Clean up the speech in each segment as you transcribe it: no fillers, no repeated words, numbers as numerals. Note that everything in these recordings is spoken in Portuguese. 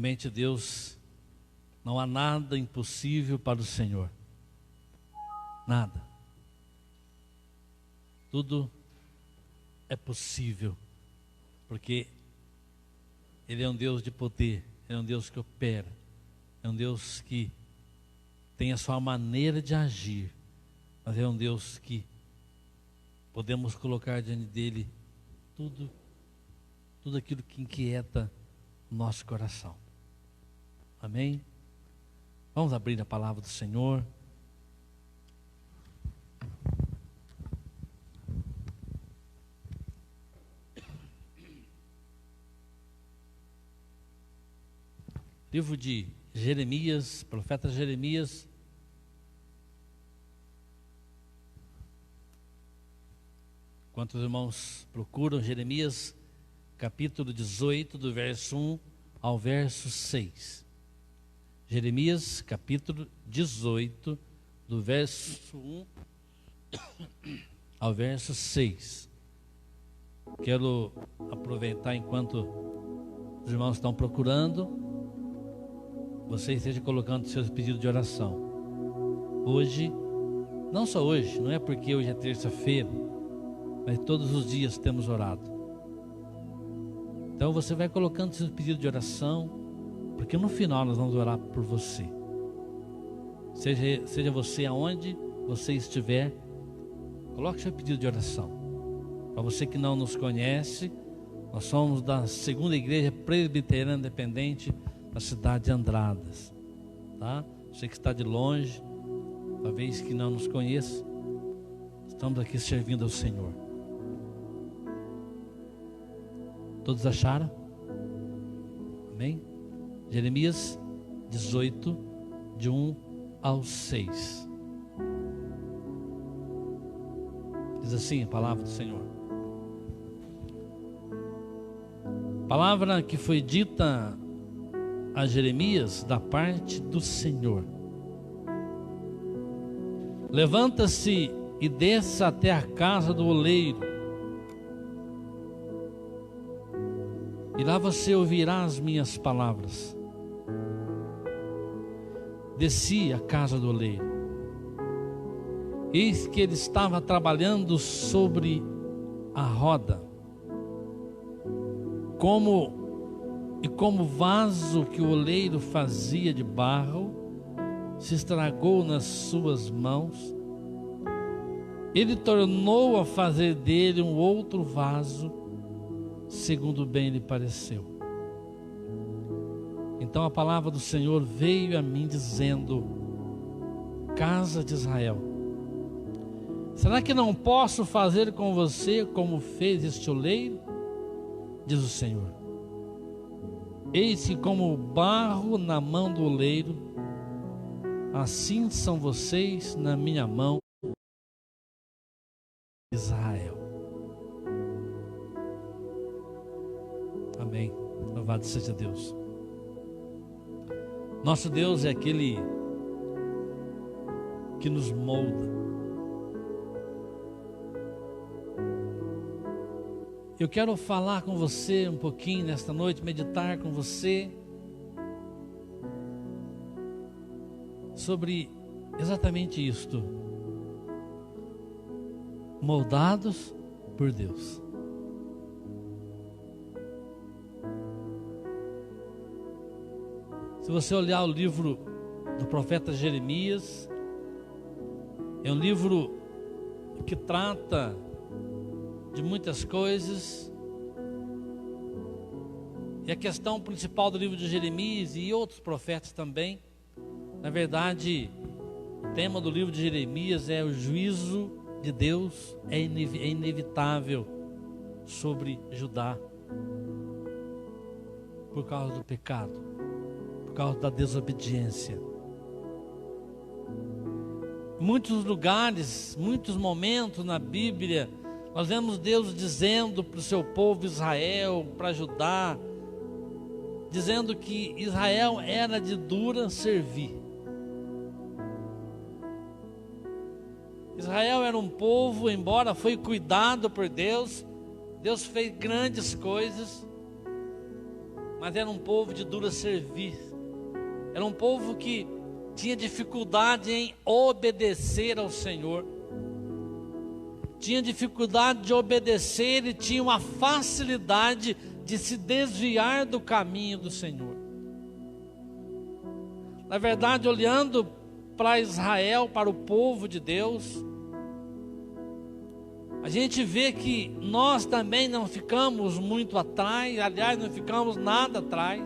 Realmente, Deus, não há nada impossível para o Senhor. Nada. Tudo é possível, porque Ele é um Deus de poder, é um Deus que opera, é um Deus que tem a sua maneira de agir, mas é um Deus que podemos colocar diante dele tudo aquilo que inquieta o nosso coração. Amém? Vamos abrir a palavra do Senhor. Livro de Jeremias, profeta Jeremias. Enquanto os irmãos procuram, Jeremias, capítulo 18, do verso 1 ao verso 6. Jeremias, capítulo 18, do verso 1 ao verso 6. Quero aproveitar enquanto os irmãos estão procurando, você esteja colocando seus pedidos de oração. Hoje, não só hoje, não é porque hoje é terça-feira, mas todos os dias temos orado. Então você vai colocando seus pedidos de oração, porque no final nós vamos orar por você. Seja você aonde você estiver, coloque seu pedido de oração. Para você que não nos conhece, nós somos da segunda igreja presbiteriana independente da cidade de Andradas, tá? Você que está de longe, talvez que não nos conheça, estamos aqui servindo ao Senhor. Todos acharam? Amém? Jeremias 18, de 1 ao 6. Diz assim a palavra do Senhor. Palavra que foi dita a Jeremias da parte do Senhor. Levanta-se e desça até a casa do oleiro, e lá você ouvirá as minhas palavras. Desci à casa do oleiro. Eis que ele estava trabalhando sobre a roda, como vaso que o oleiro fazia de barro se estragou nas suas mãos, ele tornou a fazer dele um outro vaso, segundo bem lhe pareceu. Então a palavra do Senhor veio a mim dizendo: casa de Israel, será que não posso fazer com você como fez este oleiro? Diz o Senhor. Eis que como barro na mão do oleiro, assim são vocês na minha mão, Israel. Amém. Louvado seja Deus. Nosso Deus é aquele que nos molda. Eu quero falar com você um pouquinho nesta noite, meditar com você sobre exatamente isto: moldados por Deus. Se você olhar o livro do profeta Jeremias, é um livro que trata de muitas coisas, e a questão principal do livro de Jeremias e outros profetas também, na verdade, o tema do livro de Jeremias é o juízo de Deus, é inevitável sobre Judá, por causa do pecado, por causa da desobediência. Muitos lugares, muitos momentos na Bíblia, nós vemos Deus dizendo para o seu povo Israel, para Judá, dizendo que Israel era de dura servir. Israel era um povo, embora foi cuidado por Deus, Deus fez grandes coisas, mas era um povo de dura serviço. Era um povo que tinha dificuldade em obedecer ao Senhor. Tinha dificuldade de obedecer e tinha uma facilidade de se desviar do caminho do Senhor. Na verdade, olhando para Israel, para o povo de Deus, a gente vê que nós também não ficamos muito atrás, aliás, não ficamos nada atrás.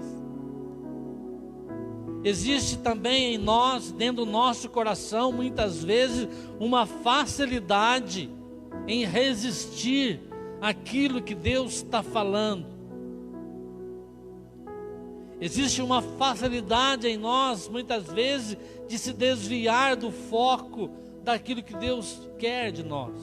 Existe também em nós, dentro do nosso coração, muitas vezes, uma facilidade em resistir àquilo que Deus está falando. Existe uma facilidade em nós, muitas vezes, de se desviar do foco daquilo que Deus quer de nós.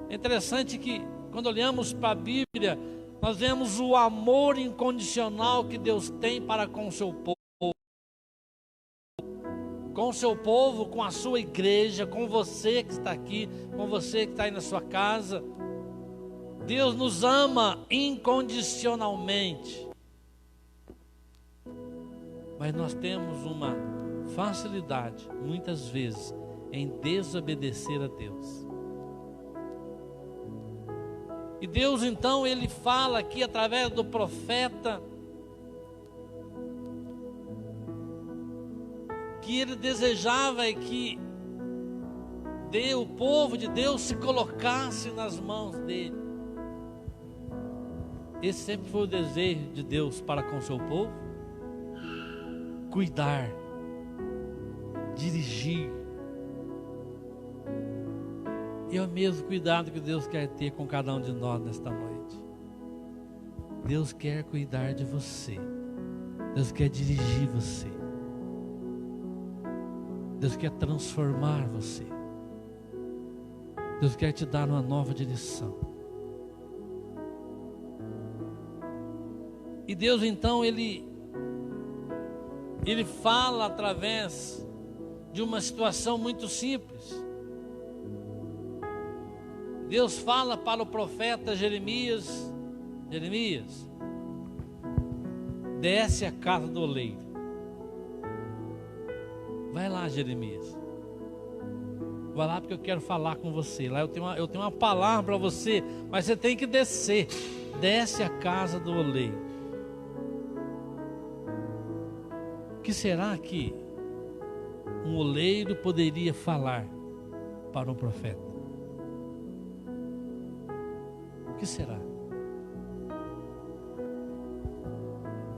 É interessante que, quando olhamos para a Bíblia, nós vemos o amor incondicional que Deus tem para com o seu povo. Com o seu povo, com a sua igreja, com você que está aqui, com você que está aí na sua casa. Deus nos ama incondicionalmente. Mas nós temos uma facilidade, muitas vezes, em desobedecer a Deus. E Deus então, Ele fala aqui através do profeta, que Ele desejava que o povo de Deus se colocasse nas mãos dEle. Esse sempre foi o desejo de Deus para com o seu povo: cuidar, dirigir. É o mesmo cuidado que Deus quer ter com cada um de nós nesta noite. Deus quer cuidar de você. Deus quer dirigir você. Deus quer transformar você. Deus quer te dar uma nova direção. E Deus então, Ele fala através de uma situação muito simples. Deus fala para o profeta Jeremias: Jeremias, desce a casa do oleiro. Vai lá, Jeremias. Vai lá porque eu quero falar com você. Lá eu tenho uma palavra para você, mas você tem que descer. Desce a casa do oleiro. O que será que um oleiro poderia falar para um profeta? O que será?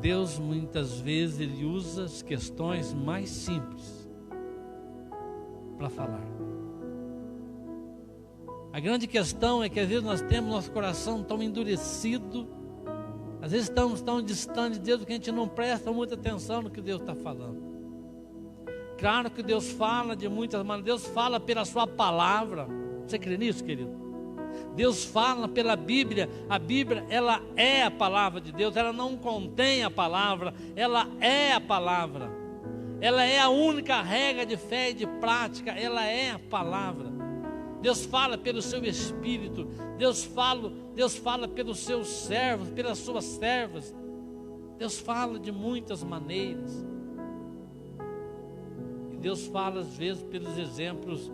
Deus muitas vezes Ele usa as questões mais simples para falar. A grande questão é que às vezes nós temos nosso coração tão endurecido, às vezes estamos tão distantes de Deus que a gente não presta muita atenção no que Deus está falando. Claro que Deus fala de muitas maneiras. Deus fala pela sua palavra. Você crê nisso, querido? Deus fala pela Bíblia. A Bíblia, ela é a palavra de Deus. Ela não contém a palavra, ela é a palavra. Ela é a única regra de fé e de prática. Ela é a palavra. Deus fala pelo seu Espírito. Deus fala pelos seus servos, pelas suas servas. Deus fala de muitas maneiras. E Deus fala às vezes pelos exemplos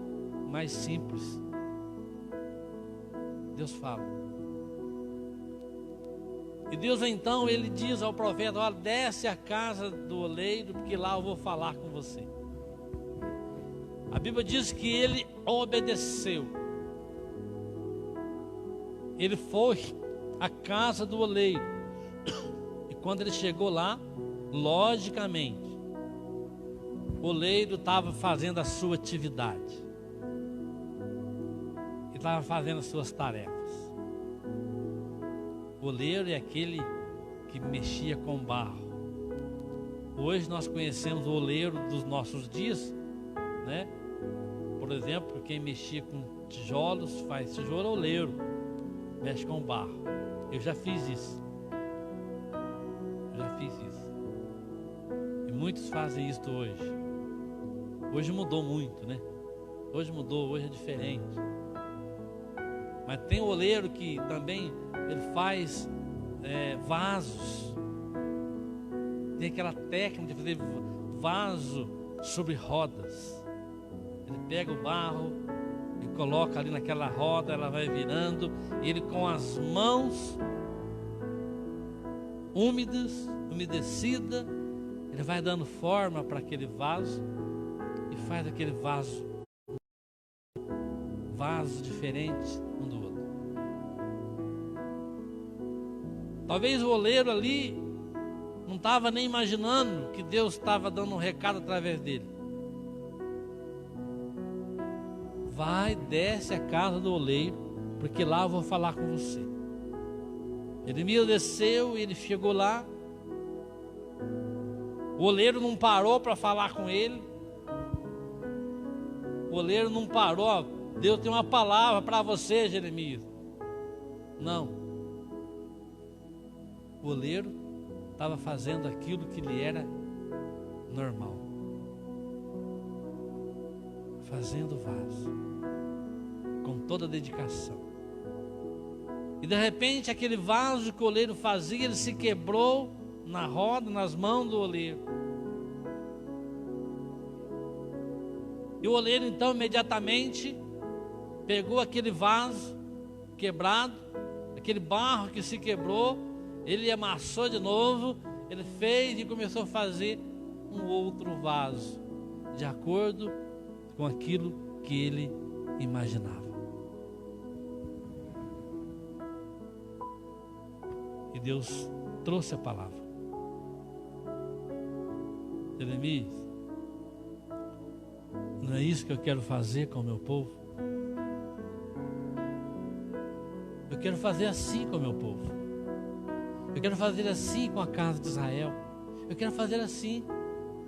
mais simples. Deus fala. E Deus então, Ele diz ao profeta: olha, desce a casa do oleiro, porque lá eu vou falar com você. A Bíblia diz que ele obedeceu. Ele foi à casa do oleiro. E quando ele chegou lá, logicamente, o oleiro estava fazendo a sua atividade. Ele estava fazendo as suas tarefas. O oleiro é aquele que mexia com barro. Hoje nós conhecemos o oleiro dos nossos dias, né? Por exemplo, quem mexia com tijolos faz tijolo oleiro, mexe com barro. Eu já fiz isso. E muitos fazem isso hoje. Hoje mudou muito, né? Hoje mudou, hoje é diferente. Mas tem o oleiro que também ele faz vasos. Tem aquela técnica de fazer vaso sobre rodas. Ele pega o barro e coloca ali naquela roda, ela vai virando, e ele com as mãos umedecida, ele vai dando forma para aquele vaso e faz aquele vaso diferente um do outro. Talvez o oleiro ali não estava nem imaginando que Deus estava dando um recado através dele. Vai, desce a casa do oleiro, porque lá eu vou falar com você. Jeremias desceu e ele chegou lá. O oleiro não parou para falar com ele. O oleiro não parou. Deus tem uma palavra para você, Jeremias. Não. O oleiro estava fazendo aquilo que lhe era normal. Fazendo vaso. Com toda a dedicação. E de repente aquele vaso que o oleiro fazia, ele se quebrou na roda, nas mãos do oleiro. E o oleiro então imediatamente pegou aquele vaso quebrado, aquele barro que se quebrou, ele amassou de novo, ele fez e começou a fazer um outro vaso, de acordo com aquilo que ele imaginava. E Deus trouxe a palavra. Jeremias, não é isso que eu quero fazer com o meu povo? Eu quero fazer assim com o meu povo. Eu quero fazer assim com a casa de Israel. Eu quero fazer assim.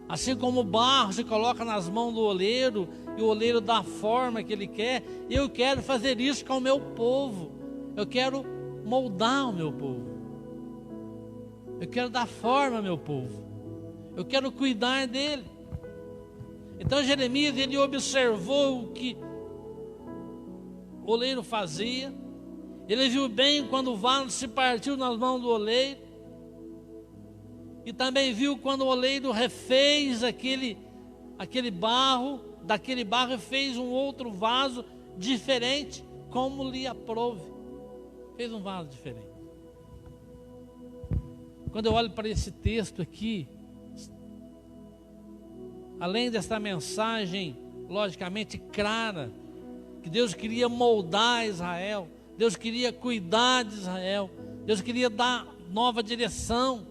Assim como o barro se coloca nas mãos do oleiro e o oleiro dá a forma que ele quer, eu quero fazer isso com o meu povo. Eu quero moldar o meu povo. Eu quero dar forma ao meu povo. Eu quero cuidar dele. Então Jeremias, ele observou o que o oleiro fazia. Ele viu bem quando o vaso se partiu nas mãos do oleiro. E também viu quando o oleiro refez aquele barro, daquele barro e fez um outro vaso diferente, como lhe aprouve. Fez um vaso diferente. Quando eu olho para esse texto aqui, além dessa mensagem, logicamente clara, que Deus queria moldar Israel, Deus queria cuidar de Israel, Deus queria dar nova direção,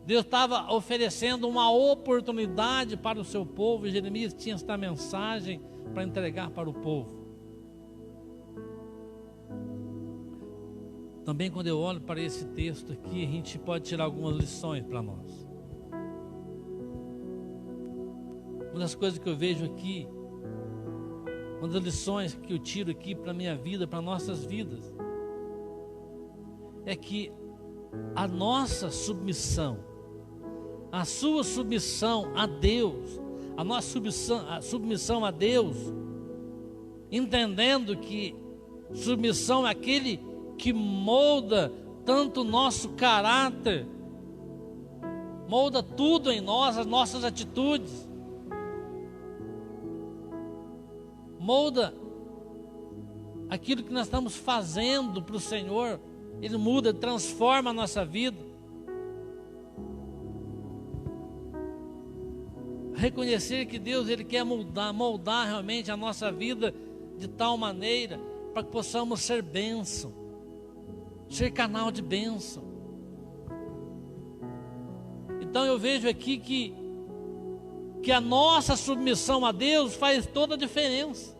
Deus estava oferecendo uma oportunidade para o seu povo, e Jeremias tinha esta mensagem para entregar para o povo. Também quando eu olho para esse texto aqui, a gente pode tirar algumas lições para nós. Uma das coisas que eu vejo aqui, uma das lições que eu tiro aqui para a minha vida, para nossas vidas, é que a nossa submissão, a sua submissão a Deus, a nossa submissão a Deus, entendendo que submissão é aquele que molda tanto o nosso caráter, molda tudo em nós, as nossas atitudes, molda aquilo que nós estamos fazendo para o Senhor. Ele muda, transforma a nossa vida. Reconhecer que Deus, Ele quer moldar realmente a nossa vida de tal maneira para que possamos ser bênção, ser canal de bênção. Então eu vejo aqui que a nossa submissão a Deus faz toda a diferença.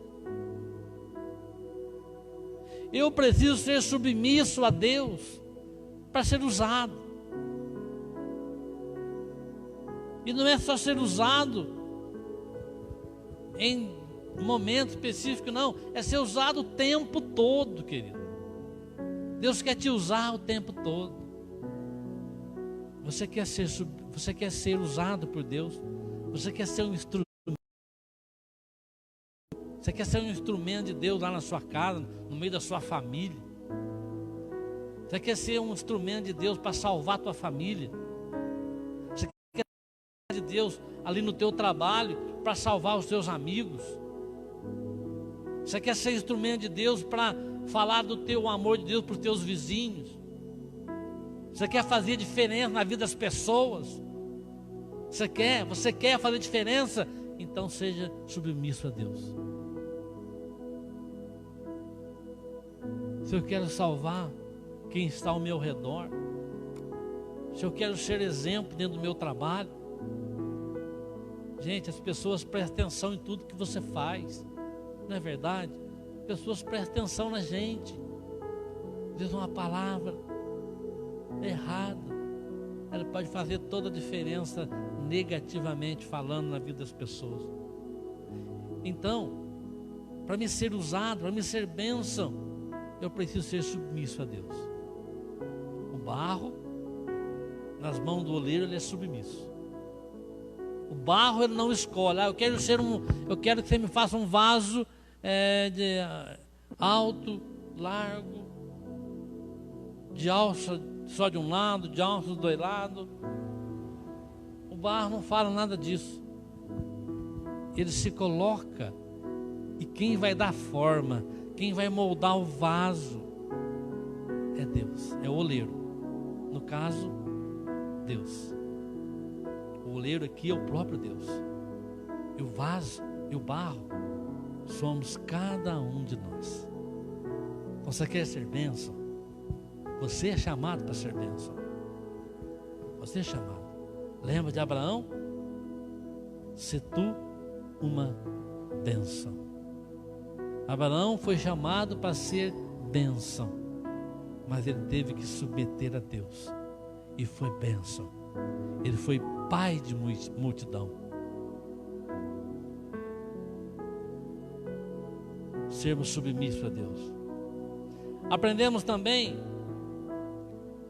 Eu preciso ser submisso a Deus para ser usado. E não é só ser usado em momento específico, não. É ser usado o tempo todo, querido. Deus quer te usar o tempo todo. Você quer ser usado por Deus? Você quer ser um instrumento? Você quer ser um instrumento de Deus lá na sua casa, no meio da sua família? Você quer ser um instrumento de Deus para salvar a tua família? Você quer ser de Deus ali no teu trabalho para salvar os teus amigos? Você quer ser instrumento de Deus para falar do teu amor de Deus para os teus vizinhos? Você quer fazer diferença na vida das pessoas? Você quer fazer diferença? Então seja submisso a Deus. Se eu quero salvar quem está ao meu redor, se eu quero ser exemplo dentro do meu trabalho, gente, as pessoas prestam atenção em tudo que você faz, não é verdade? As pessoas prestam atenção na gente. Às vezes uma palavra errada, ela pode fazer toda a diferença negativamente falando na vida das pessoas. Então, para me ser usado, para me ser bênção, eu preciso ser submisso a Deus. O barro nas mãos do oleiro, ele é submisso. O barro ele não escolhe. Eu quero que você me faça um vaso alto, largo, de alça só de um lado, de alça dos dois lados. O barro não fala nada disso. Ele se coloca, e quem vai dar forma, quem vai moldar o vaso é Deus, é o oleiro. No caso, Deus. O oleiro aqui é o próprio Deus. E o vaso e o barro somos cada um de nós. Você quer ser bênção? Você é chamado para ser bênção. Você é chamado. Lembra de Abraão? Se tu uma bênção. Abraão foi chamado para ser bênção, mas ele teve que submeter a Deus, e foi bênção. Ele foi pai de multidão. Sermos submissos a Deus. Aprendemos também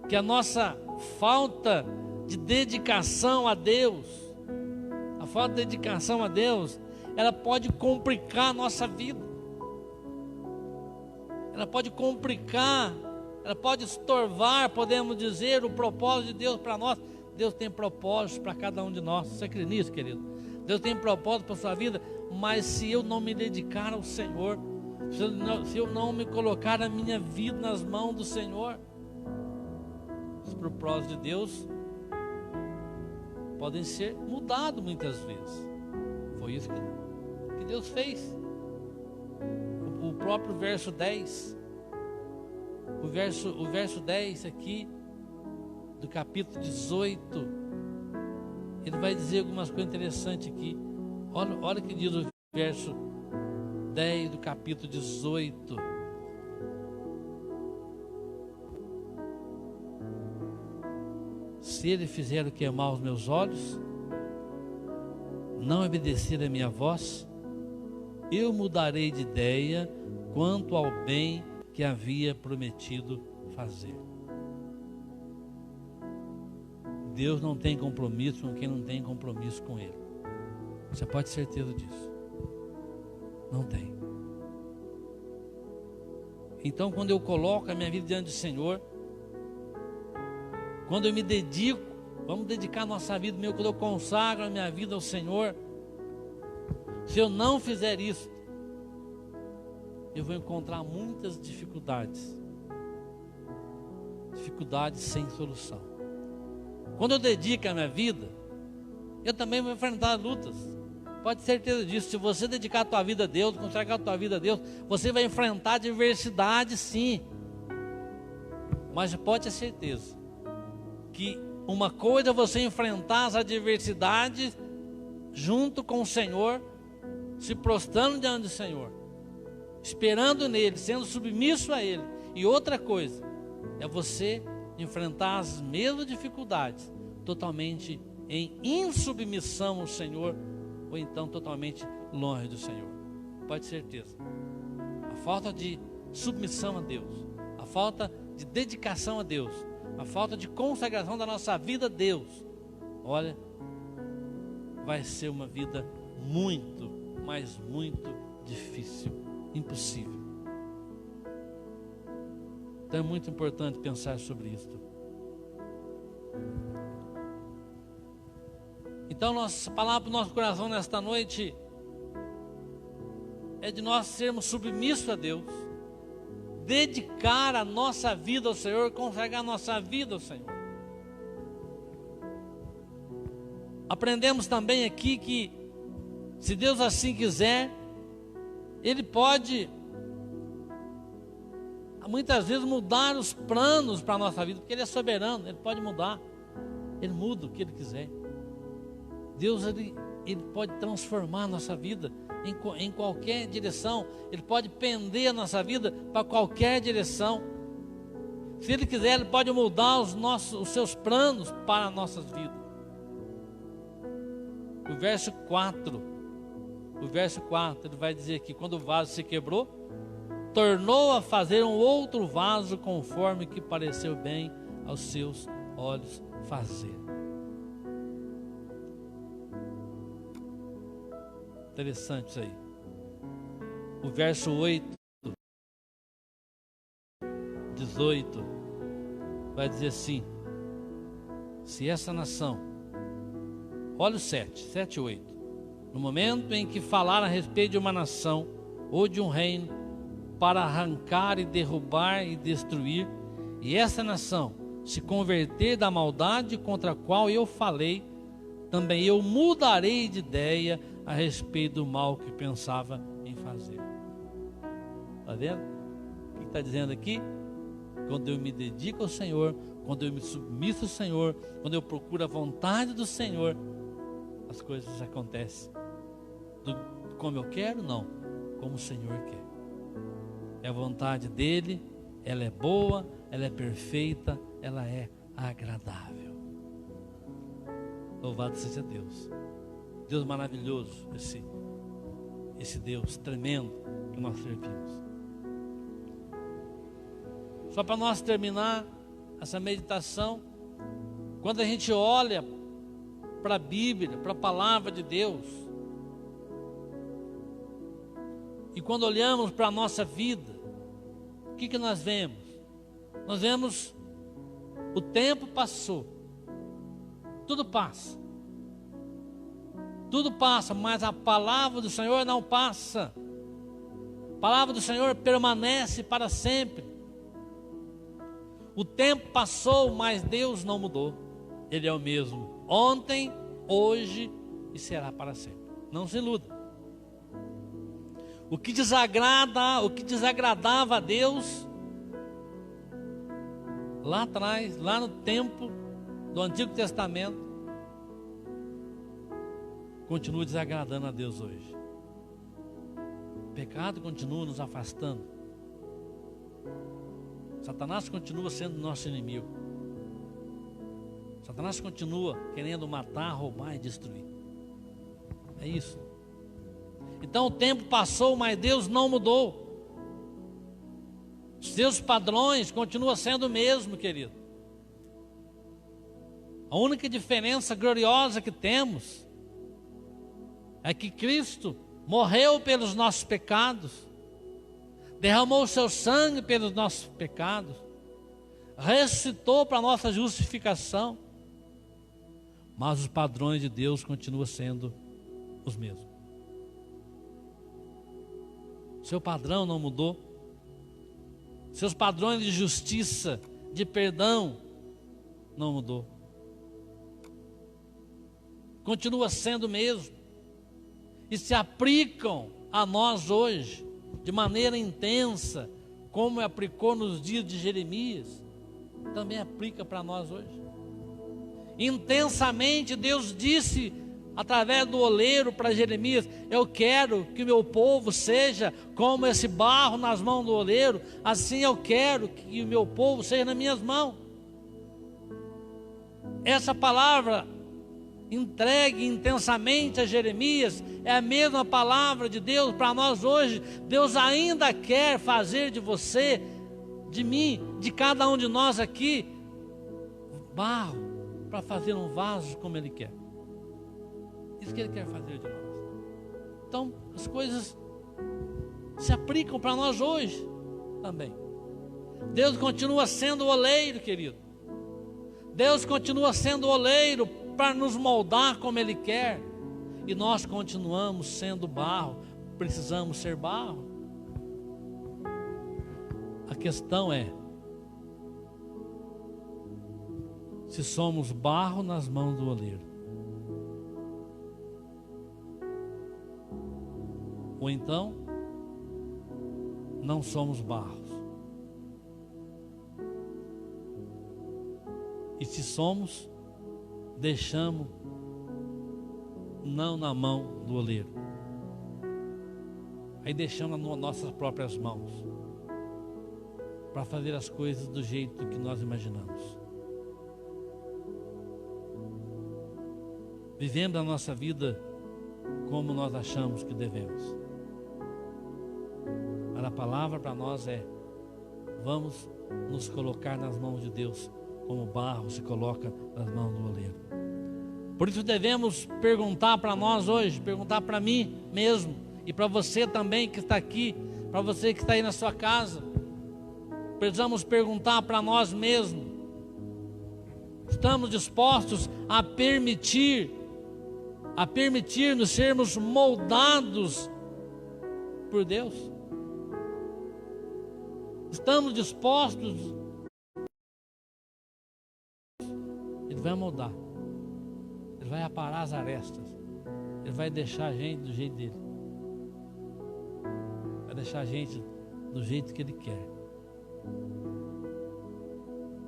que a nossa falta de dedicação a Deus, ela pode complicar a nossa vida. Ela pode complicar, ela pode estorvar, podemos dizer, o propósito de Deus para nós. Deus tem propósitos para cada um de nós. Você crê nisso, querido? Deus tem propósito para a sua vida, mas se eu não me dedicar ao Senhor, se eu não me colocar a minha vida nas mãos do Senhor, os propósitos de Deus podem ser mudados muitas vezes. Foi isso que Deus fez. O próprio verso 10, o verso 10 aqui do capítulo 18, ele vai dizer algumas coisas interessantes aqui. Olha o que diz o verso 10 do capítulo 18. Se ele fizer o que amar os meus olhos, não obedecer a minha voz, eu mudarei de ideia quanto ao bem que havia prometido fazer. Deus não tem compromisso com quem não tem compromisso com Ele. Você pode ter certeza disso. Não tem. Então, quando eu coloco a minha vida diante do Senhor, quando eu me dedico, vamos dedicar a nossa vida mesmo, quando eu consagro a minha vida ao Senhor, se eu não fizer isso, eu vou encontrar muitas dificuldades sem solução. Quando eu dedico a minha vida, eu também vou enfrentar lutas. Pode ter certeza disso. Se você dedicar a tua vida a Deus, consagrar a tua vida a Deus, você vai enfrentar adversidade, sim. Mas pode ter certeza que uma coisa é você enfrentar as adversidades junto com o Senhor, se prostrando diante do Senhor, esperando nele, sendo submisso a Ele. E outra coisa é você enfrentar as mesmas dificuldades totalmente em insubmissão ao Senhor, ou então totalmente longe do Senhor. Pode ter certeza. A falta de submissão a Deus, a falta de dedicação a Deus, a falta de consagração da nossa vida a Deus, olha, vai ser uma vida muito, mas muito difícil, impossível. Então é muito importante pensar sobre isso. Então nossa palavra para o nosso coração nesta noite é de nós sermos submissos a Deus, dedicar a nossa vida ao Senhor, consagrar a nossa vida ao Senhor. Aprendemos também aqui que, se Deus assim quiser, Ele pode muitas vezes mudar os planos para a nossa vida, porque Ele é soberano, Ele pode mudar, Ele muda o que Ele quiser. Deus, Ele pode transformar a nossa vida em qualquer direção, Ele pode pender a nossa vida para qualquer direção. Se Ele quiser, Ele pode mudar os seus planos para as nossas vidas. O verso 4, ele vai dizer que quando o vaso se quebrou, tornou a fazer um outro vaso conforme que pareceu bem aos seus olhos fazer. Interessante isso aí. O verso 18 vai dizer assim: se essa nação, olha o 7 e 8, no momento em que falar a respeito de uma nação ou de um reino para arrancar e derrubar e destruir, e essa nação se converter da maldade contra a qual eu falei, também eu mudarei de ideia a respeito do mal que pensava em fazer. Está vendo? O que está dizendo aqui? Quando eu me dedico ao Senhor, quando eu me submeto ao Senhor, quando eu procuro a vontade do Senhor, as coisas acontecem. Como eu quero? Não. Como o Senhor quer. É a vontade dEle, ela é boa, ela é perfeita, ela é agradável. Louvado seja Deus. Deus maravilhoso, esse Deus tremendo que nós servimos. Só para nós terminar essa meditação, quando a gente olha para a Bíblia, para a palavra de Deus, e quando olhamos para a nossa vida, o que nós vemos? Nós vemos o tempo passou, tudo passa. Tudo passa, mas a palavra do Senhor não passa. A palavra do Senhor permanece para sempre. O tempo passou, mas Deus não mudou. Ele é o mesmo ontem, hoje e será para sempre. Não se iluda. O que desagradava a Deus lá atrás, lá no tempo do Antigo Testamento, continua desagradando a Deus hoje. O pecado continua nos afastando. Satanás continua sendo nosso inimigo. Satanás continua querendo matar, roubar e destruir. É isso. Então o tempo passou, mas Deus não mudou. Os seus padrões continuam sendo o mesmo, querido. A única diferença gloriosa que temos é que Cristo morreu pelos nossos pecados, derramou o seu sangue pelos nossos pecados, ressuscitou para a nossa justificação, mas os padrões de Deus continuam sendo os mesmos. Seu padrão não mudou, seus padrões de justiça, de perdão, não mudou, continua sendo o mesmo. E se aplicam a nós hoje de maneira intensa, como aplicou nos dias de Jeremias, também aplica para nós hoje. Intensamente Deus disse através do oleiro para Jeremias: eu quero que o meu povo seja como esse barro nas mãos do oleiro, assim eu quero que o meu povo seja nas minhas mãos. Essa palavra entregue intensamente a Jeremias é a mesma palavra de Deus para nós hoje. Deus ainda quer fazer de você, de mim, de cada um de nós aqui, barro para fazer um vaso como Ele quer. Isso que Ele quer fazer de nós. Então as coisas se aplicam para nós hoje também. Deus continua sendo o oleiro, querido. Deus continua sendo o oleiro para nos moldar como Ele quer. E nós continuamos sendo barro, precisamos ser barro. A questão é se somos barro nas mãos do oleiro, ou então não somos barros. E se somos, deixamos não na mão do oleiro, aí deixamos nas nossas próprias mãos, para fazer as coisas do jeito que nós imaginamos. Vivendo a nossa vida como nós achamos que devemos. Mas a palavra para nós é: vamos nos colocar nas mãos de Deus, como o barro se coloca nas mãos do oleiro. Por isso devemos perguntar para nós hoje, perguntar para mim mesmo, e para você também que está aqui, para você que está aí na sua casa. Precisamos perguntar para nós mesmos: estamos dispostos a permitir-nos sermos moldados por Deus? Estamos dispostos? Ele vai moldar, Ele vai aparar as arestas, Ele vai deixar a gente do jeito dele, vai deixar a gente do jeito que Ele quer.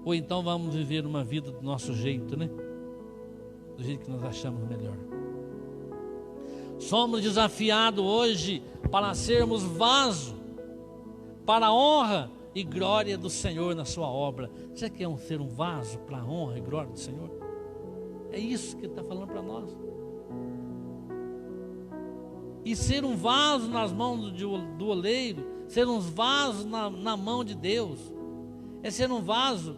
Ou então vamos viver uma vida do nosso jeito, né? Do jeito que nós achamos melhor. Somos desafiados hoje para sermos vaso para a honra e glória do Senhor na sua obra. Você quer ser um vaso para a honra e glória do Senhor? É isso que Ele está falando para nós. E ser um vaso nas mãos do oleiro, ser um vaso na mão de Deus, é ser um vaso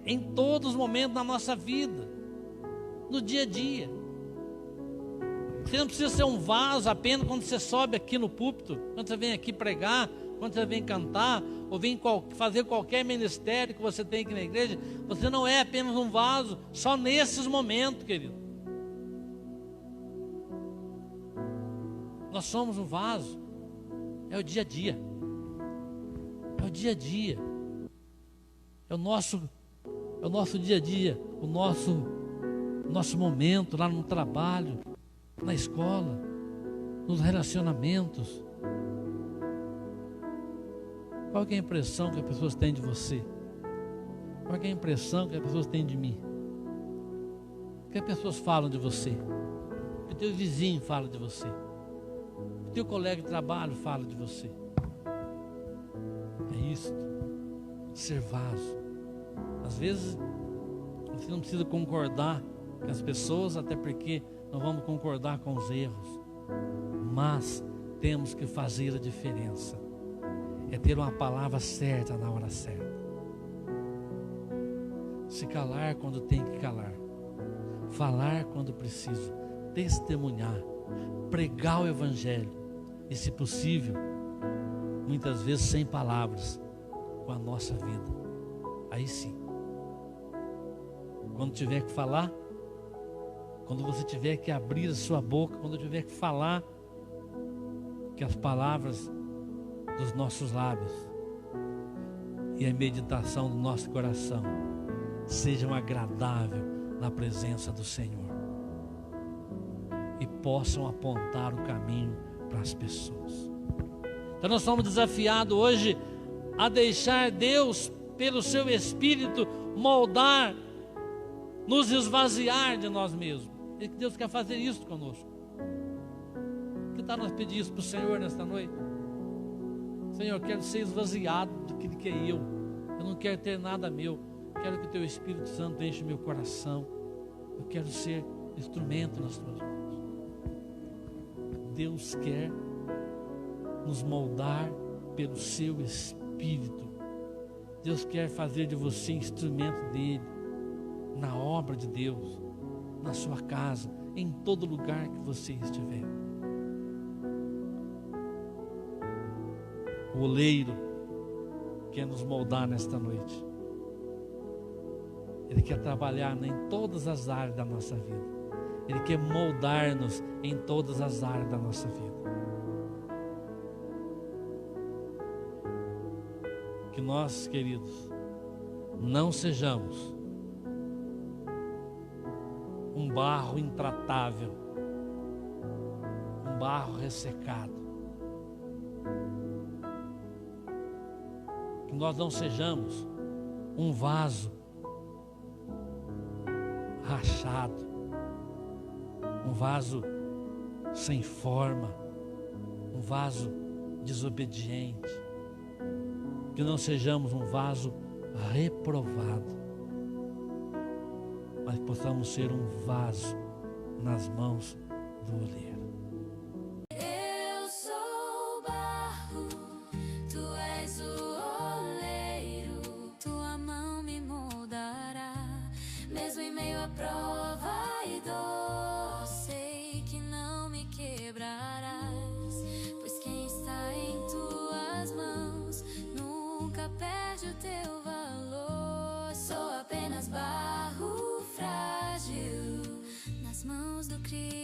em todos os momentos da nossa vida, no dia a dia. Você não precisa ser um vaso apenas quando você sobe aqui no púlpito, quando você vem aqui pregar, quando você vem cantar, ou vem fazer qualquer ministério que você tem aqui na igreja. Você não é apenas um vaso só nesses momentos, querido. Nós somos um vaso, é o dia a dia, é o dia a dia, é o nosso dia a dia, o nosso momento lá no trabalho, na escola, nos relacionamentos. Qual que é a impressão que as pessoas têm de você? Qual que é a impressão que as pessoas têm de mim? O que as pessoas falam de você? O que o teu vizinho fala de você? O que o teu colega de trabalho fala de você? É isso, ser vaso. Às vezes você não precisa concordar com as pessoas, até porque não vamos concordar com os erros, mas temos que fazer a diferença. É ter uma palavra certa na hora certa. Se calar quando tem que calar, falar quando precisa, testemunhar, pregar o Evangelho, e se possível, muitas vezes sem palavras, com a nossa vida. Aí sim, quando tiver que falar, quando você tiver que abrir a sua boca, quando tiver que falar, que as palavras dos nossos lábios e a meditação do nosso coração sejam agradáveis na presença do Senhor e possam apontar o caminho para as pessoas. Então nós somos desafiados hoje a deixar Deus, pelo seu Espírito, moldar, nos esvaziar de nós mesmos. E que Deus quer fazer isso conosco. Que tal nós pedir isso para o Senhor nesta noite? Senhor, eu quero ser esvaziado do que é eu. Eu não quero ter nada meu. Quero que o Teu Espírito Santo enche o meu coração. Eu quero ser instrumento nas Tuas mãos. Deus quer nos moldar pelo Seu Espírito. Deus quer fazer de você instrumento dEle, na obra de Deus, na sua casa, em todo lugar que você estiver. O oleiro quer nos moldar nesta noite. Ele quer trabalhar em todas as áreas da nossa vida. Ele quer moldar-nos em todas as áreas da nossa vida. Que nós, queridos, não sejamos um barro intratável, um barro ressecado. Que nós não sejamos um vaso rachado, um vaso sem forma, um vaso desobediente. Que não sejamos um vaso reprovado, mas possamos ser um vaso nas mãos do oleiro. Eu sou barro, tu és o oleiro, tua mão me moldará, mesmo em meio à prova e dor. Sei que não me quebrarás, pois quem está em tuas mãos nunca perde o teu valor. Sou apenas barro frágil nas mãos do Cristo.